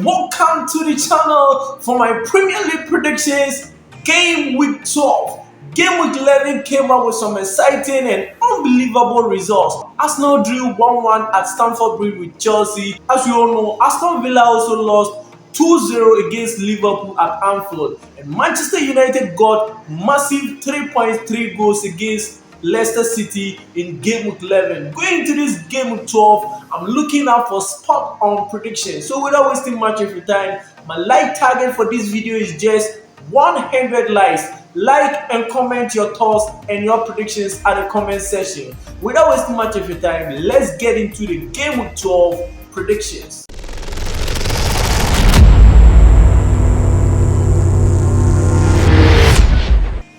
welcome to the channel for my Premier League predictions. Game week 12. Game week 11 came out with some exciting and unbelievable results. Arsenal drew 1-1 at Stamford Bridge with Chelsea. As we all know, Aston Villa also lost 2-0 against Liverpool at Anfield. And Manchester United got massive 3.3 goals against Leicester City in game week 11. Going into this game week 12, I'm looking out for spot on predictions. So without wasting much of your time, my like target for this video is just 100 likes. Like and comment your thoughts and your predictions at the comment section. Without wasting much of your time, let's get into the game week 12 predictions.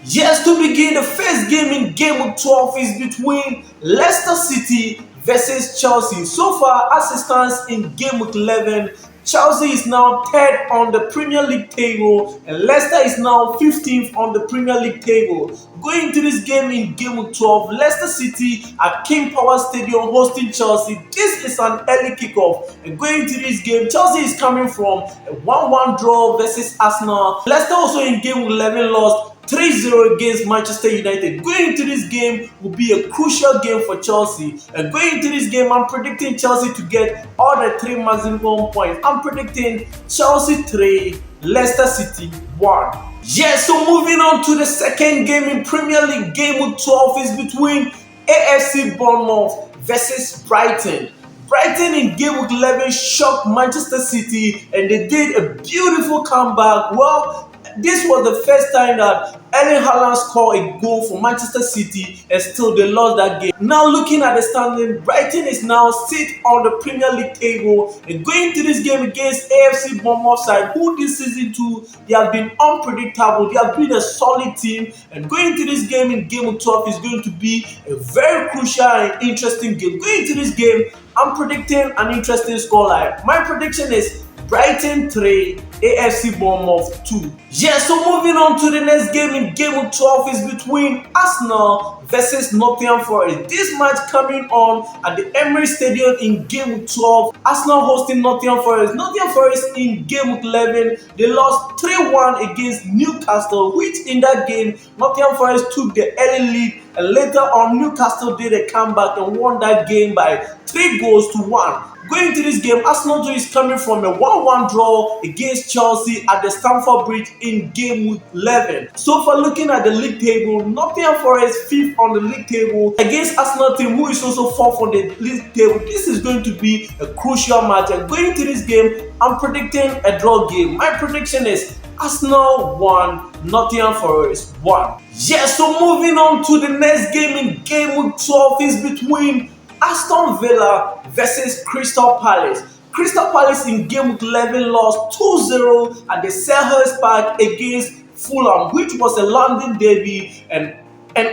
Yes, to begin, the first game in game week 12 is between Leicester City versus Chelsea. So far, as it stands in game week 11, Chelsea is now 3rd on the Premier League table and Leicester is now 15th on the Premier League table. Going into this game in game week 12, Leicester City at King Power Stadium hosting Chelsea. This is an early kickoff, and going into this game, Chelsea is coming from a 1-1 draw versus Arsenal. Leicester also in game week 11 lost 3-0 against Manchester United. Going into this game will be a crucial game for Chelsea. And going into this game, I'm predicting Chelsea to get all the 3 maximum points. I'm predicting Chelsea 3, Leicester City 1. Yes, so moving on to the second game in Premier League, game week 12 is between AFC Bournemouth versus Brighton. Brighton in game week 11 shocked Manchester City and they did a beautiful comeback. Well, this was the first time that Erling Haaland scored a goal for Manchester City and still they lost that game. Now looking at the standing, Brighton is now 6th on the Premier League table and going to this game against AFC Bournemouth side, who this season too, they have been unpredictable. They have been a solid team, and going to this game in game 12 is going to be a very crucial and interesting game. Going to this game, I'm predicting an interesting scoreline. My prediction is Brighton 3, AFC Bournemouth 2. Yeah, so moving on to the next game in game week 12 is between Arsenal versus Nottingham Forest. This match coming on at the Emirates Stadium in game week 12. Arsenal hosting Nottingham Forest. Nottingham Forest in game week 11, they lost 3-1 against Newcastle, which in that game, Nottingham Forest took the early lead, and later on Newcastle did a comeback and won that game by 3-1. Going to this game, Arsenal is coming from a 1-1 draw against Chelsea at the Stamford Bridge in game week 11. So for looking at the league table, Nottingham Forest 5th on the league table against Arsenal team who is also 4th on the league table. This is going to be a crucial match, and going to this game, I'm predicting a draw game. My prediction is Arsenal 1, Nottingham Forest 1. Yes, so moving on to the next game in game week 12 is between Aston Villa versus Crystal Palace. Crystal Palace in game week 11 lost 2-0 at the Selhurst Park against Fulham, which was a London derby, and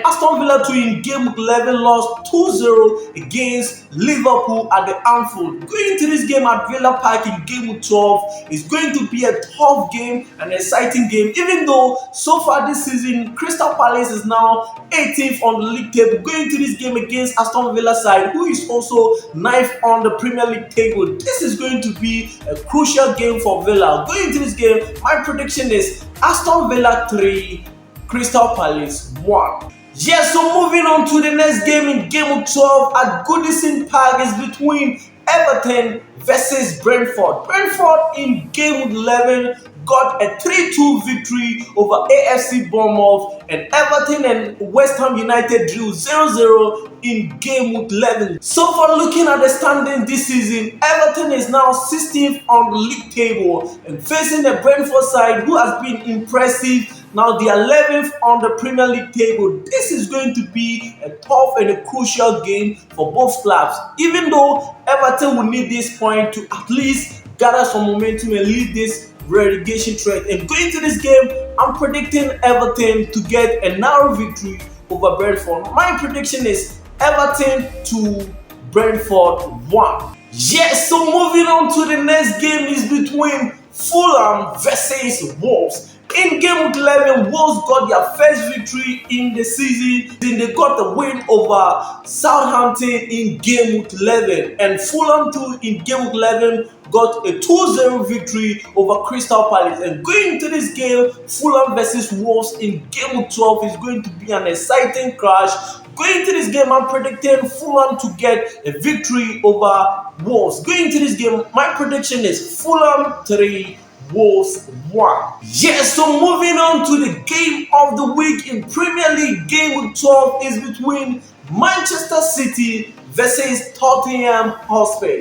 Aston Villa too in game week 11 lost 2-0 against Liverpool at the Anfield. Going into this game at Villa Park in game week 12 is going to be a tough game, an exciting game, even though so far this season Crystal Palace is now 18th on the league table. Going into this game against Aston Villa side, who is also 9th on the Premier League table. This is going to be a crucial game for Villa. Going into this game, my prediction is Aston Villa 3, Crystal Palace 1. Yeah, so moving on to the next game in game week 12 at Goodison Park is between Everton versus Brentford. Brentford in game week 11 got a 3-2 victory over AFC Bournemouth, and Everton and West Ham United drew 0-0 in game week 11. So for looking at the standing this season, Everton is now 16th on the league table and facing the Brentford side who has been impressive. Now they are 11th on the Premier League table. This is going to be a tough and a crucial game for both clubs, even though Everton will need this point to at least gather some momentum and lead this relegation threat. And going to this game, I'm predicting Everton to get a narrow victory over Brentford. My prediction is Everton 2, Brentford 1. Yes, so moving on to the next game is between Fulham versus Wolves. In game week 11, Wolves got their first victory in the season. Then they got the win over Southampton in game week 11, and Fulham too in game week 11 got a 2-0 victory over Crystal Palace. And going into this game, Fulham versus Wolves in game week 12 is going to be an exciting clash. Going into this game, I'm predicting Fulham to get a victory over Wolves. Going into this game, my prediction is Fulham 3, Wolves 1. Yes, so moving on to the game of the week in Premier League, game week 12 is between Manchester City versus Tottenham Hotspur.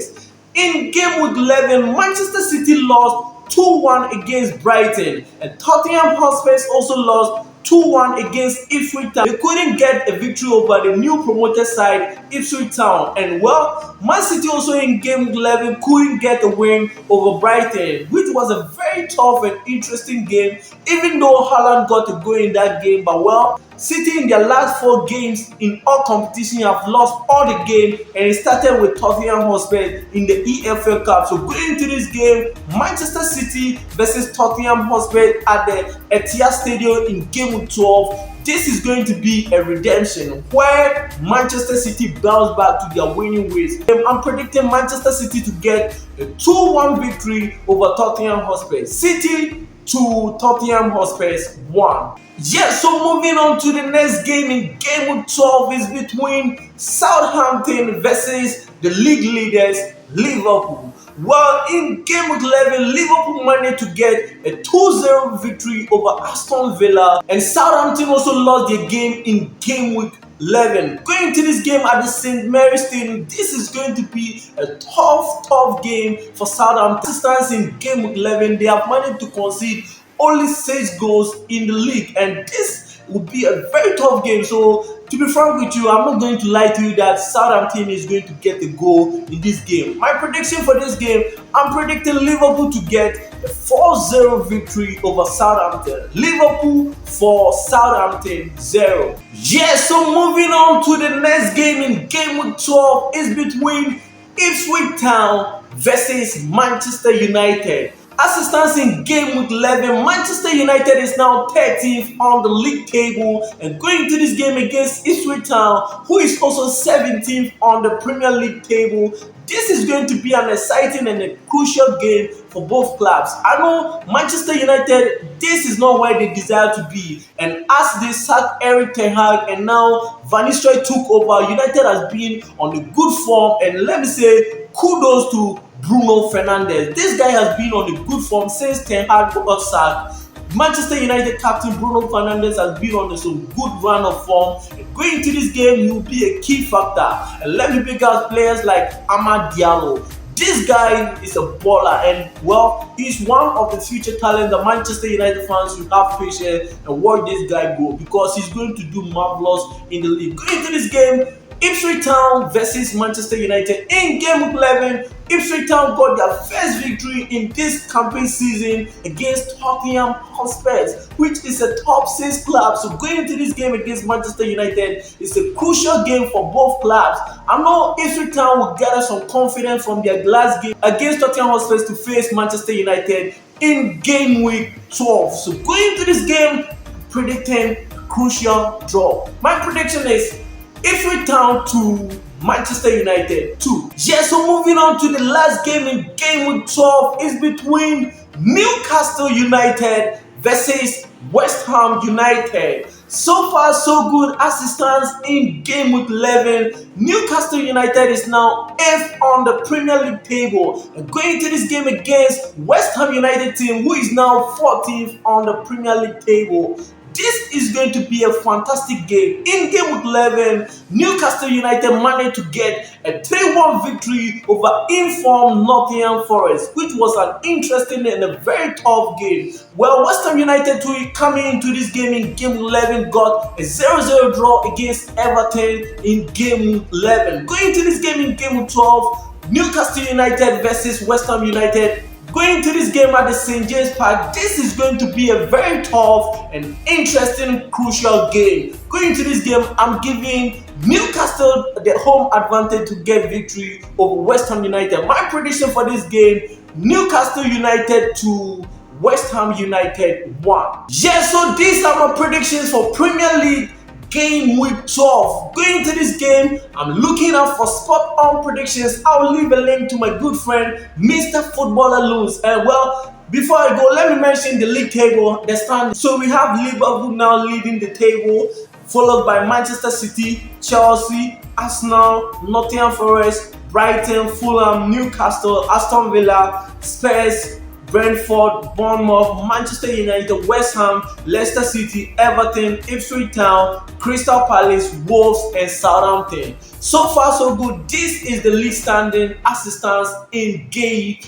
In game week 11, Manchester City lost 2-1 against Brighton, and Tottenham Hotspur also lost 2-1 against Ipswich Town. They couldn't get a victory over the new promoted side, Ipswich Town. And well, Man City also in game 11 couldn't get a win over Brighton, which was a very tough and interesting game, even though Haaland got a goal in that game. But well, City in their last 4 games in all competition have lost all the game, and it started with Tottenham Hotspur in the EFL Cup. So going into this game, Manchester City versus Tottenham Hotspur at the Etihad Stadium in game week 12. This is going to be a redemption where Manchester City bounce back to their winning ways. I'm predicting Manchester City to get a 2-1 victory over Tottenham Hotspur. City 2, Tottenham Hotspur 1. Yes, so moving on to the next game in game week 12 is between Southampton versus the league leaders Liverpool. Well, in game week 11, Liverpool managed to get a 2-0 victory over Aston Villa, and Southampton also lost their game in game week 11. Going into this game at the St. Mary's Stadium, this is going to be a tough game for Southampton. Since in game week 11, they have managed to concede only 6 goals in the league, and this will be a very tough game. So to be frank with you, I'm not going to lie to you that Southampton is going to get a goal in this game. My prediction for this game, I'm predicting Liverpool to get a 4-0 victory over Southampton. Liverpool 4, Southampton 0. Yes, so moving on to the next game in game week 12 is between Ipswich Town versus Manchester United. As it stands in game week 11, Manchester United is now 13th on the league table, and going to this game against Ipswich Town, who is also 17th on the Premier League table. This is going to be an exciting and a crucial game for both clubs. I know Manchester United, this is not where they desire to be, and as they sacked Erik ten Hag and now Van Nistelrooy took over, United has been on a good form, and let me say kudos to Bruno Fernandes. This guy has been on a good form since Ten Hag got sacked. Manchester United captain Bruno Fernandes has been on some good run of form. And going into this game, he will be a key factor. And let me pick out players like Amad Diallo. This guy is a baller, and well, he's one of the future talents that Manchester United fans should have patience and watch this guy go, because he's going to do marvelous in the league. Going into this game, Ipswich Town versus Manchester United. In game week 11, Ipswich Town got their first victory in this campaign season against Tottenham Hotspur, which is a top 6 club. So going into this game against Manchester United is a crucial game for both clubs. I know Ipswich Town will gather some confidence from their last game against Tottenham Hotspur to face Manchester United in game week 12. So going into this game, predicting crucial draw. My prediction is Ipswich Town 2, Manchester United 2. Yeah, so moving on to the last game in game week 12 is between Newcastle United versus West Ham United. So far so good as it stands in game week 11. Newcastle United is now 8th on the Premier League table, and going into this game against West Ham United team, who is now 14th on the Premier League table. This is going to be a fantastic game. In game week 11, Newcastle United managed to get a 3-1 victory over informed Nottingham Forest, which was an interesting and a very tough game. Well, West Ham United too, coming into this game in game 11, got a 0-0 draw against Everton in game 11. Going into this game in game 12, Newcastle United versus West Ham United. Going to this game at the St. James Park, this is going to be a very tough and interesting, crucial game. Going to this game, I'm giving Newcastle the home advantage to get victory over West Ham United. My prediction for this game, Newcastle United 2, West Ham United 1. Yeah, so these are my predictions for Premier League game week 12. Going to this game, I'm looking out for spot on predictions. I'll leave a link to my good friend Mr. Footballer Loons. And well, before I go, let me mention the league table, the standings. So we have Liverpool now leading the table, followed by Manchester City, Chelsea, Arsenal, Nottingham Forest, Brighton, Fulham, Newcastle, Aston Villa, Spurs, Brentford, Bournemouth, Manchester United, West Ham, Leicester City, Everton, Ipswich Town, Crystal Palace, Wolves, and Southampton. So far so good. This is the league standing as it stands in game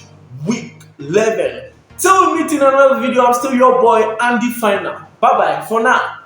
week 11. Till we meet in another video, I'm still your boy Andy Finer. Bye bye for now.